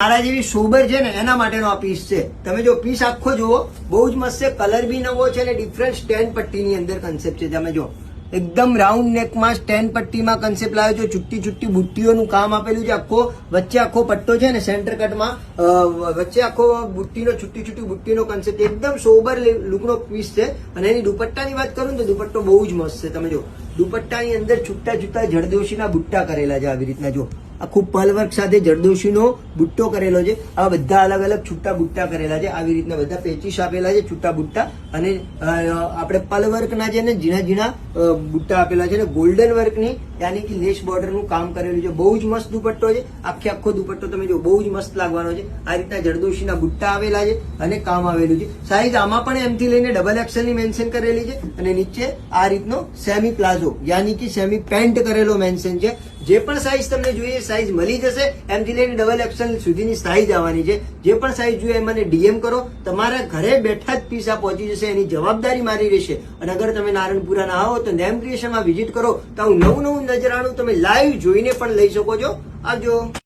મારા જેવી સોબર છે ને એના માટેનો આ પીસ છે. તમે જો પીસ આખો જુઓ, બહુ જ મસ્ત છે, કલર બી નવો છે અને ડિફરન્ટ સ્ટેન્ડ પટ્ટીની અંદર કન્સેપ્ટ છે. તમે જો એકદમ રાઉન્ડ નેકમાં સ્ટેન્ડ પટ્ટીમાં કન્સેપ્ટ લાવ્યો છે. છુટ્ટી છુટ્ટી બુટ્ટીઓનું કામ આપેલું છે. આખો વચ્ચે આખો પટ્ટો છે ને સેન્ટર કટમાં વચ્ચે આખો બુટ્ટીનો છુટ્ટી છુટ્ટી બુટ્ટીનો કન્સેપ્ટ એકદમ સોબર લુકનો પીસ છે. અને એની દુપટ્ટાની વાત કરું તો દુપટ્ટો બહુ જ મસ્ત છે. તમે જો દુપટ્ટાની અંદર છૂટા છૂટા જરદોશીના બુટ્ટા કરેલા છે. આવી રીતના જો આખું પલવર્ક સાથે જરદોશીનો બુટ્ટો કરેલો છે. આ બધા અલગ અલગ છૂટા બુટ્ટા કરેલા છે. આવી રીતના બધા પેચીસ આપેલા છે, છૂટા બુટ્ટા. અને આપણે પલવર્કના છે ને ઝીણા ઝીણા બુટ્ટા આપેલા છે. ગોલ્ડન વર્કની યાની કે લેસ બોર્ડરનું કામ કરેલું છે. બહુ જ મસ્ત દુપટ્ટો છે. આખો દુપટ્ટો તમે જો બહુ જ મસ્ત લાગવાનો છે. આ રીતના જરદોશીના બુટ્ટા આવેલા છે અને કામ આવેલું છે. સાઈઝ આમાં પણ એમથી લઈને ડબલ એક્સેલ ની મેન્શન કરેલી છે. અને નીચે આ રીતનો સેમી પ્લાઝો યાની કે સેમી પેન્ટ કરેલો મેન્શન છે. જે પણ સાઈઝ તમને જોઈએ સાઈઝ મળી જશે. એમથી લઈને ડબલ એક્સેલ સુધીની સાઈઝ આવવાની છે. જે પણ સાઈઝ જોઈએ મને ડીએમ કરો. તમારા ઘરે બેઠા જ પીસ આ પહોંચી જશે. એની જવાબદારી મારી રહેશે. અને અગર તમે નારણપુરા ના આવો તો નેમ ક્રિએશનમાં વિઝિટ કરો તો નવું નજરાણું તમે લાઈવ જોઈને પણ લઈ શકો છો. આવજો.